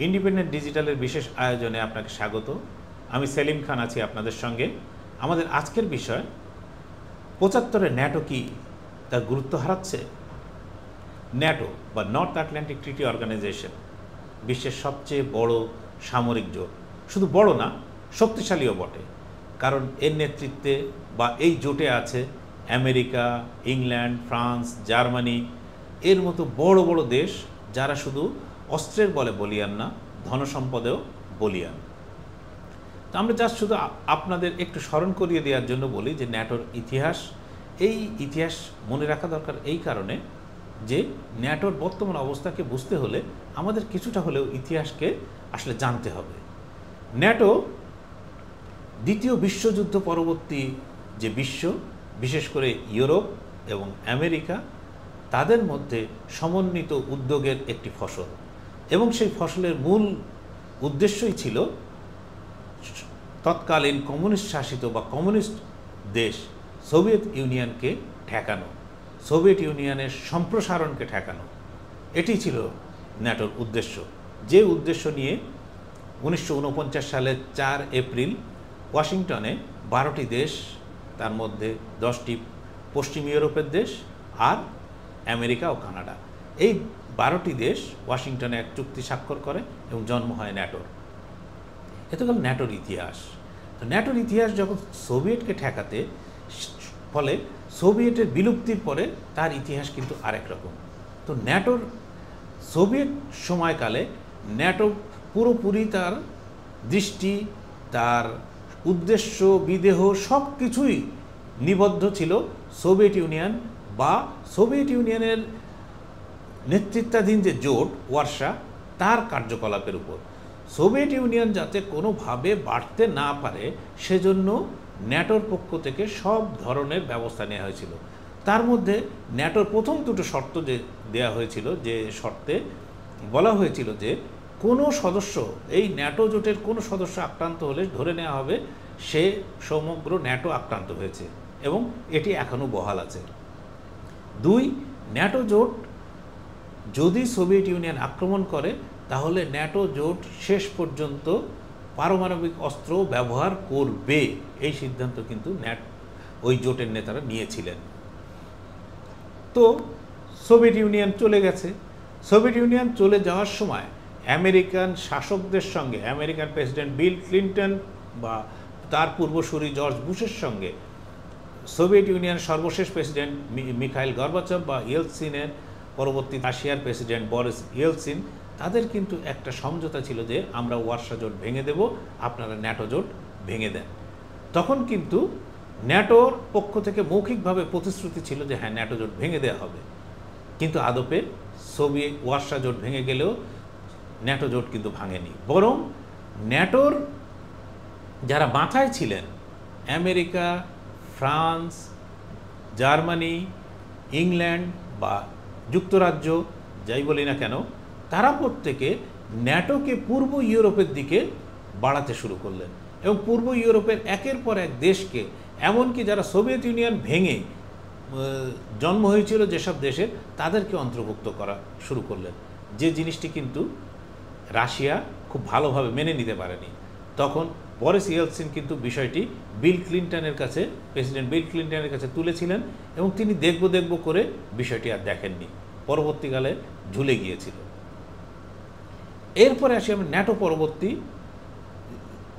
Independent ডিজিটালের বিশেষ আয়োজনে আপনাকে স্বাগত। আমি সেলিম খান আছি আপনাদের সঙ্গে। আমাদের আজকের বিষয় ৭৫-এ ন্যাটো কি তার গুরুত্ব হারাচ্ছে? ন্যাটো বা নর্থ আটলান্টিক ট্রিটি অর্গানাইজেশন বিশ্বের সবচেয়ে বড় সামরিক জোট। শুধু বড় না, শক্তিশালীও বটে। কারণ এর নেতৃত্বে বা এই জোটে আছে আমেরিকা, ইংল্যান্ড, ফ্রান্স, জার্মানি এর মতো বড় বড় দেশ, যারা শুধু অস্ত্রের বলে বলিয়ান না, ধনসম্পদেও বলিয়ান। তো আমরা জাস্ট শুধু আপনাদের একটু স্মরণ করিয়ে দেওয়ার জন্য বলি যে ন্যাটোর ইতিহাস, এই ইতিহাস মনে রাখা দরকার এই কারণে যে ন্যাটোর বর্তমান অবস্থাকে বুঝতে হলে আমাদের কিছুটা হলেও ইতিহাসকে আসলে জানতে হবে। ন্যাটো দ্বিতীয় বিশ্বযুদ্ধ পরবর্তী যে বিশ্ব, বিশেষ করে ইউরোপ এবং আমেরিকা, তাদের মধ্যে সমন্বিত উদ্যোগের একটি ফসল, এবং সেই ফসলের মূল উদ্দেশ্যই ছিল তৎকালীন কমিউনিস্ট শাসিত বা কমিউনিস্ট দেশ সোভিয়েত ইউনিয়নকে ঠেকানো, সোভিয়েত ইউনিয়নের সম্প্রসারণকে ঠেকানো। এটি ছিল ন্যাটোর উদ্দেশ্য, যে উদ্দেশ্য নিয়ে 1949 সালের 4 এপ্রিল ওয়াশিংটনে 12টি দেশ, তার মধ্যে 10টি পশ্চিম ইউরোপের দেশ আর আমেরিকা ও কানাডা, এই 12টি দেশ ওয়াশিংটনে এক চুক্তি স্বাক্ষর করে এবং জন্ম হয় ন্যাটোর। এত গেল ন্যাটোর ইতিহাস। তো ন্যাটোর ইতিহাস যখন সোভিয়েতকে ঠেকাতে, ফলে সোভিয়েতের বিলুপ্তির পরে তার ইতিহাস কিন্তু আরেক রকম। তো ন্যাটোর সোভিয়েত সময়কালে ন্যাটো পুরোপুরি তার দৃষ্টি, তার উদ্দেশ্য, বিদেহ সব কিছুই নিবদ্ধ ছিল সোভিয়েত ইউনিয়ন বা সোভিয়েত ইউনিয়নের নেতৃত্বাধীন যে জোট ওয়ারসা, তার কার্যকলাপের উপর। সোভিয়েত ইউনিয়ন যাতে কোনোভাবে বাড়তে না পারে সেজন্য ন্যাটোর পক্ষ থেকে সব ধরনের ব্যবস্থা নেওয়া হয়েছিল। তার মধ্যে ন্যাটোর প্রথম দুটো শর্ত যে দেওয়া হয়েছিল, যে শর্তে বলা হয়েছিল যে কোনো সদস্য, এই ন্যাটো জোটের কোনো সদস্য আক্রান্ত হলে ধরে নেওয়া হবে সে সমগ্র ন্যাটো আক্রান্ত হয়েছে, এবং এটি এখনও বহাল আছে। 2, ন্যাটো জোট যদি সোভিয়েত ইউনিয়ন আক্রমণ করে তাহলে ন্যাটো জোট শেষ পর্যন্ত পারমাণবিক অস্ত্র ব্যবহার করবে, এই সিদ্ধান্ত কিন্তু ওই জোটের নেতারা নিয়েছিলেন। তো সোভিয়েত ইউনিয়ন চলে গেছে। সোভিয়েত ইউনিয়ন চলে যাওয়ার সময় আমেরিকান শাসকদের সঙ্গে, আমেরিকান প্রেসিডেন্ট বিল ক্লিন্টন বা তার পূর্বসূরি জর্জ বুশের সঙ্গে সোভিয়েত ইউনিয়ন সর্বশেষ প্রেসিডেন্ট মিখাইল গর্বাচভ বা ইয়েলসিনের পরবর্তী রাশিয়ার প্রেসিডেন্ট বরিস ইয়েলসিন, তাদের কিন্তু একটা সমঝোতা ছিল যে আমরা ওয়ারসা জোট ভেঙে দেব, আপনারা ন্যাটো জোট ভেঙে দেন। তখন কিন্তু ন্যাটোর পক্ষ থেকে মৌখিকভাবে প্রতিশ্রুতি ছিল যে হ্যাঁ, ন্যাটো জোট ভেঙে দেওয়া হবে, কিন্তু আদপে সোভিয়েত ওয়ারসা জোট ভেঙে গেলেও ন্যাটো জোট কিন্তু ভাঙেনি। বরং ন্যাটোর যারা মাথায় ছিলেন, আমেরিকা, ফ্রান্স, জার্মানি, ইংল্যান্ড বা যুক্তরাজ্য, যাই বলি না কেন, তারা প্রত্যেকে ন্যাটোকে পূর্ব ইউরোপের দিকে বাড়াতে শুরু করলেন, এবং পূর্ব ইউরোপের একের পর এক দেশকে, এমনকি যারা সোভিয়েত ইউনিয়ন ভেঙে জন্ম হয়েছিল যেসব দেশের, তাদেরকে অন্তর্ভুক্ত করা শুরু করলেন, যে জিনিসটি কিন্তু রাশিয়া খুব ভালোভাবে মেনে নিতে পারেনি। তখন বরিস ইয়েলসিন কিন্তু বিষয়টি বিল ক্লিন্টনের কাছে, প্রেসিডেন্ট বিল ক্লিন্টনের কাছে তুলেছিলেন, এবং তিনি দেখব করে বিষয়টি আর দেখেননি, পরবর্তীকালে ঝুলে গিয়েছিল। এরপরে আসি আমরা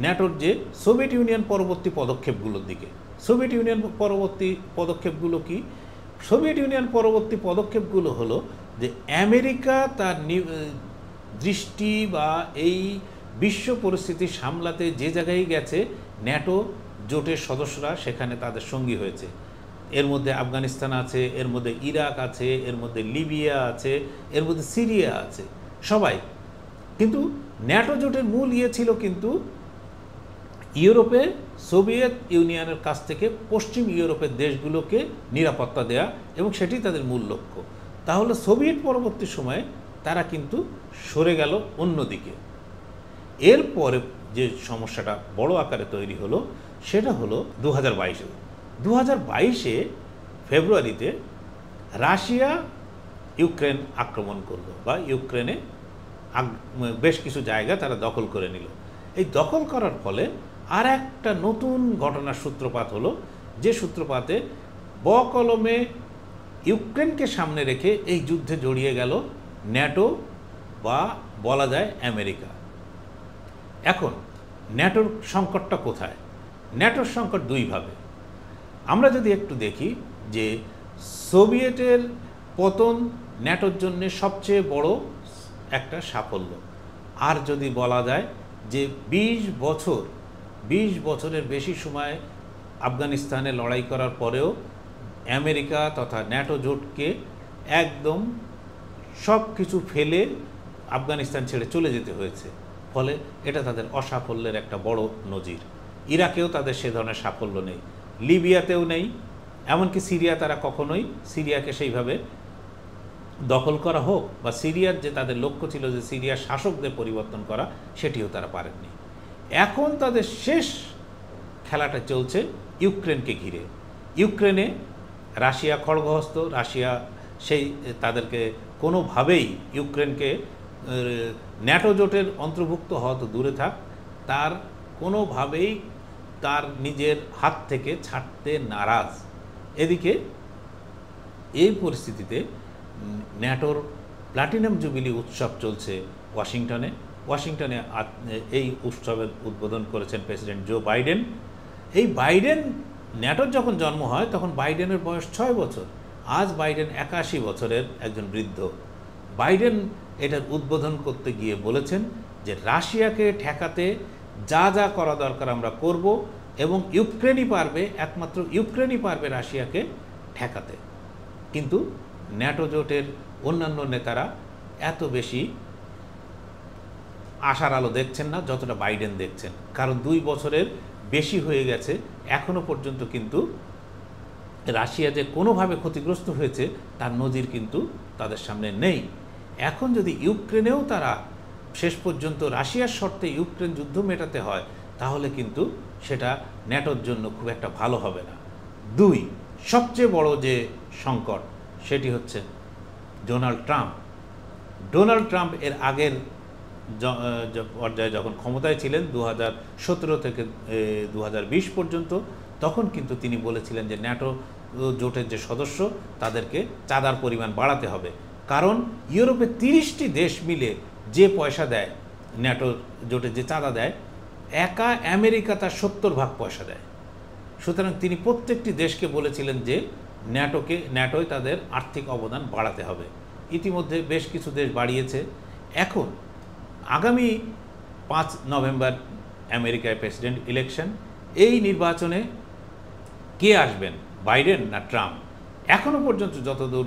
ন্যাটোর যে সোভিয়েত ইউনিয়ন পরবর্তী পদক্ষেপগুলোর দিকে। সোভিয়েত ইউনিয়ন পরবর্তী পদক্ষেপগুলো কি? সোভিয়েত ইউনিয়ন পরবর্তী পদক্ষেপগুলো হলো যে আমেরিকা তার দৃষ্টি বা এই বিশ্ব পরিস্থিতি সামলাতে যে জায়গায় গেছে, ন্যাটো জোটের সদস্যরা সেখানে তাদের সঙ্গী হয়েছে। এর মধ্যে আফগানিস্তান আছে, এর মধ্যে ইরাক আছে, এর মধ্যে লিবিয়া আছে, এর মধ্যে সিরিয়া আছে, সবাই। কিন্তু ন্যাটো জোটের মূল ছিল কিন্তু ইউরোপে সোভিয়েত ইউনিয়নের কাছ থেকে পশ্চিম ইউরোপের দেশগুলোকে নিরাপত্তা দেয়া, এবং সেটি তাদের মূল লক্ষ্য। তাহলে সোভিয়েত পরবর্তী সময়ে তারা কিন্তু সরে গেল অন্যদিকে। এরপরে যে সমস্যাটা বড় আকারে তৈরি হলো সেটা হলো 2022-এ। 2022-এ ফেব্রুয়ারিতে রাশিয়া ইউক্রেন আক্রমণ করলো বা ইউক্রেনে বেশ কিছু জায়গা তারা দখল করে নিল। এই দখল করার ফলে আর একটা নতুন ঘটনার সূত্রপাত হলো, যে সূত্রপাতে বকলমে ইউক্রেনকে সামনে রেখে এই যুদ্ধে জড়িয়ে গেল ন্যাটো বা বলা যায় আমেরিকা। এখন ন্যাটোর সংকটটা কোথায়? ন্যাটোর সংকট দুইভাবে। আমরা যদি একটু দেখি যে সোভিয়েটের পতন ন্যাটোর জন্য সবচেয়ে বড় একটা সাফল্য। আর যদি বলা যায় যে 20 বছরের বেশি সময় আফগানিস্তানে লড়াই করার পরেও আমেরিকা তথা ন্যাটো জোটকে একদম সব কিছু ফেলে আফগানিস্তান ছেড়ে চলে যেতে হয়েছে, ফলে এটা তাদের অসাফল্যের একটা বড় নজির। ইরাকেও তাদের সে ধরনের সাফল্য নেই, লিবিয়াতেও নেই, এমনকি সিরিয়া তারা কখনোই সিরিয়াকে সেইভাবে দখল করা হোক বা সিরিয়ার যে তাদের লক্ষ্য ছিল যে সিরিয়ার শাসকদের পরিবর্তন করা, সেটিও তারা পারেননি। এখন তাদের শেষ খেলাটা চলছে ইউক্রেনকে ঘিরে। ইউক্রেনে রাশিয়া খড়গহস্ত, রাশিয়া সেই তাদেরকে কোনোভাবেই ইউক্রেনকে ন্যাটো জোটের অন্তর্ভুক্ত হওয়া তো দূরে থাক, তার কোনোভাবেই তার নিজের হাত থেকে ছাড়তে নারাজ। এদিকে এই পরিস্থিতিতে ন্যাটোর প্লাটিনাম জুবিলি উৎসব চলছে ওয়াশিংটনে। এই উৎসবের উদ্বোধন করেছেন প্রেসিডেন্ট জো বাইডেন। এই বাইডেন, ন্যাটোর যখন জন্ম হয় তখন বাইডেনের বয়স 6 বছর। আজ বাইডেন 81 বছরের একজন বৃদ্ধ। বাইডেন এটার উদ্বোধন করতে গিয়ে বলেছেন যে রাশিয়াকে ঠেকাতে যা যা করা দরকার আমরা করব, এবং ইউক্রেনই পারবে, একমাত্র ইউক্রেনই পারবে রাশিয়াকে ঠেকাতে। কিন্তু ন্যাটো জোটের অন্যান্য নেতারা এত বেশি আশার আলো দেখছেন না যতটা বাইডেন দেখছেন, কারণ 2 বছরের বেশি হয়ে গেছে, এখনও পর্যন্ত কিন্তু রাশিয়া যে কোনোভাবে ক্ষতিগ্রস্ত হয়েছে তার নজির কিন্তু তাদের সামনে নেই। এখন যদি ইউক্রেনেও তারা শেষ পর্যন্ত রাশিয়ার শর্তে ইউক্রেন যুদ্ধ মেটাতে হয়, তাহলে কিন্তু সেটা ন্যাটোর জন্য খুব একটা ভালো হবে না। 2, সবচেয়ে বড় যে সংকট সেটি হচ্ছে ডোনাল্ড ট্রাম্প। ডোনাল্ড ট্রাম্প এর আগের পর্যায়ে যখন ক্ষমতায় ছিলেন 2017 থেকে 2020 পর্যন্ত, তখন কিন্তু তিনি বলেছিলেন যে ন্যাটো জোটের যে সদস্য তাদেরকে চাঁদার পরিমাণ বাড়াতে হবে, কারণ ইউরোপের 30টি দেশ মিলে যে পয়সা দেয়, ন্যাটো জোটে যে চাঁদা দেয়, একা আমেরিকা তার 70% পয়সা দেয়। সুতরাং তিনি প্রত্যেকটি দেশকে বলেছিলেন যে ন্যাটোয় তাদের আর্থিক অবদান বাড়াতে হবে। ইতিমধ্যে বেশ কিছু দেশ বাড়িয়েছে। এখন আগামী 5 নভেম্বর আমেরিকায় প্রেসিডেন্ট ইলেকশন। এই নির্বাচনে কে আসবেন, বাইডেন না ট্রাম্প? এখনও পর্যন্ত যতদূর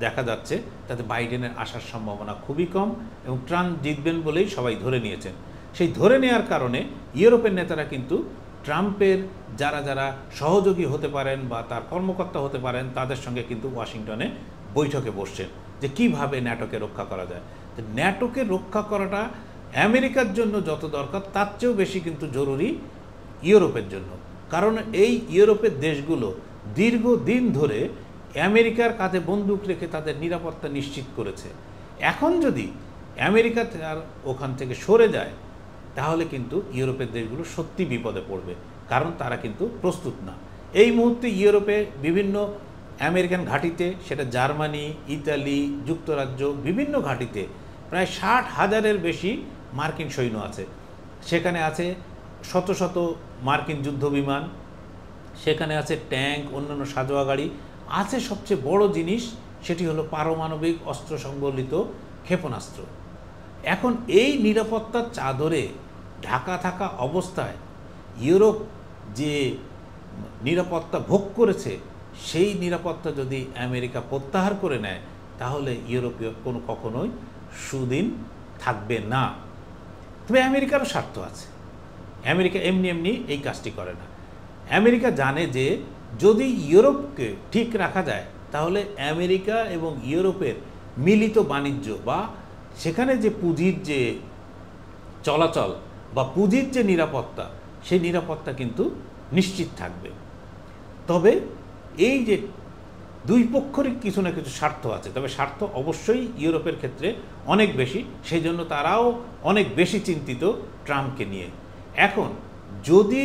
দেখা যাচ্ছে তাতে বাইডেনের আসার সম্ভাবনা খুবই কম, এবং ট্রাম্প জিতবেন বলেই সবাই ধরে নিয়েছেন। সেই ধরে নেওয়ার কারণে ইউরোপের নেতারা কিন্তু ট্রাম্পের যারা যারা সহযোগী হতে পারেন বা তার কর্মকর্তা হতে পারেন তাদের সঙ্গে কিন্তু ওয়াশিংটনে বৈঠকে বসছেন যে কীভাবে ন্যাটোকে রক্ষা করা যায়। তো ন্যাটোকে রক্ষা করাটা আমেরিকার জন্য যত দরকার তার চেয়েও বেশি কিন্তু জরুরি ইউরোপের জন্য, কারণ এই ইউরোপের দেশগুলো দীর্ঘদিন ধরে আমেরিকার কাঁধে বন্দুক রেখে তাদের নিরাপত্তা নিশ্চিত করেছে। এখন যদি আমেরিকা আর ওখান থেকে সরে যায়, তাহলে কিন্তু ইউরোপের দেশগুলো সত্যি বিপদে পড়বে, কারণ তারা কিন্তু প্রস্তুত না। এই মুহূর্তে ইউরোপে বিভিন্ন আমেরিকান ঘাঁটিতে, সেটা জার্মানি, ইতালি, যুক্তরাজ্য, বিভিন্ন ঘাঁটিতে প্রায় 60,000-এর বেশি মার্কিন সৈন্য আছে। সেখানে আছে শত শত মার্কিন যুদ্ধবিমান, সেখানে আছে ট্যাঙ্ক, অন্যান্য সাজোয়া গাড়ি আছে। সবচেয়ে বড় জিনিস সেটি হলো পারমাণবিক অস্ত্র সংবলিত ক্ষেপণাস্ত্র। এখন এই নিরাপত্তার চাদরে ঢাকা থাকা অবস্থায় ইউরোপ যে নিরাপত্তা ভোগ করেছে, সেই নিরাপত্তা যদি আমেরিকা প্রত্যাহার করে নেয়, তাহলে ইউরোপীয় কখনোই সুদিন থাকবে না। তবে আমেরিকারও স্বার্থ আছে। আমেরিকা এমনি এমনি এই কাজটি করে না। আমেরিকা জানে যে যদি ইউরোপকে ঠিক রাখা যায়, তাহলে আমেরিকা এবং ইউরোপের মিলিত বাণিজ্য বা সেখানে যে পুঁজির যে চলাচল বা পুঁজির যে নিরাপত্তা, সেই নিরাপত্তা কিন্তু নিশ্চিত থাকবে। তবে এই যে দুই পক্ষেরই কিছু না কিছু স্বার্থ আছে, তবে স্বার্থ অবশ্যই ইউরোপের ক্ষেত্রে অনেক বেশি, সেই জন্য তারাও অনেক বেশি চিন্তিত ট্রাম্পকে নিয়ে। এখন যদি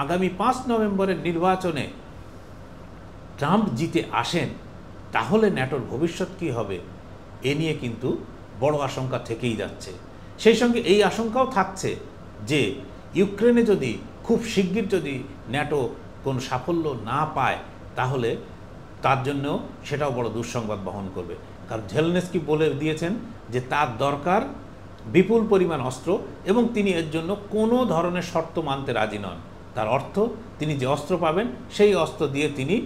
আগামী 5 নভেম্বরের নির্বাচনে ট্রাম্প জিতে আসেন, তাহলে ন্যাটোর ভবিষ্যৎ কী হবে এ নিয়ে কিন্তু বড় আশঙ্কা থেকেই যাচ্ছে। সেই সঙ্গে এই আশঙ্কাও থাকছে যে ইউক্রেনে যদি খুব শিগগির যদি ন্যাটো কোনো সাফল্য না পায়, তাহলে তার জন্য সেটাও বড় দুঃসংবাদ বহন করবে। কারণ জেলেনস্কি বলে দিয়েছেন যে তার দরকার বিপুল পরিমাণ অস্ত্র এবং তিনি এর জন্য কোনো ধরনের শর্ত মানতে রাজি নন। তার অর্থ তিনি যে অস্ত্র পাবেন সেই অস্ত্র দিয়ে তিনি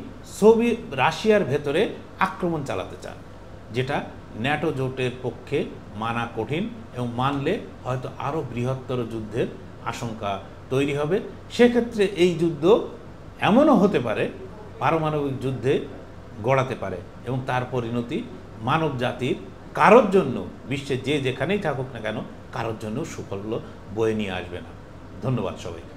রাশিয়ার ভেতরে আক্রমণ চালাতে চান, যেটা ন্যাটো জোটের পক্ষে মানা কঠিন এবং মানলে হয়তো আরও বৃহত্তর যুদ্ধের আশঙ্কা তৈরি হবে। সেক্ষেত্রে এই যুদ্ধ এমনও হতে পারে পারমাণবিক যুদ্ধে গড়াতে পারে এবং তার পরিণতি মানব জাতির কারোর জন্য, বিশ্বে যে যেখানেই থাকুক না কেন, কারোর জন্য সুফল বয়ে নিয়ে আসবে না। ধন্যবাদ সবাইকে।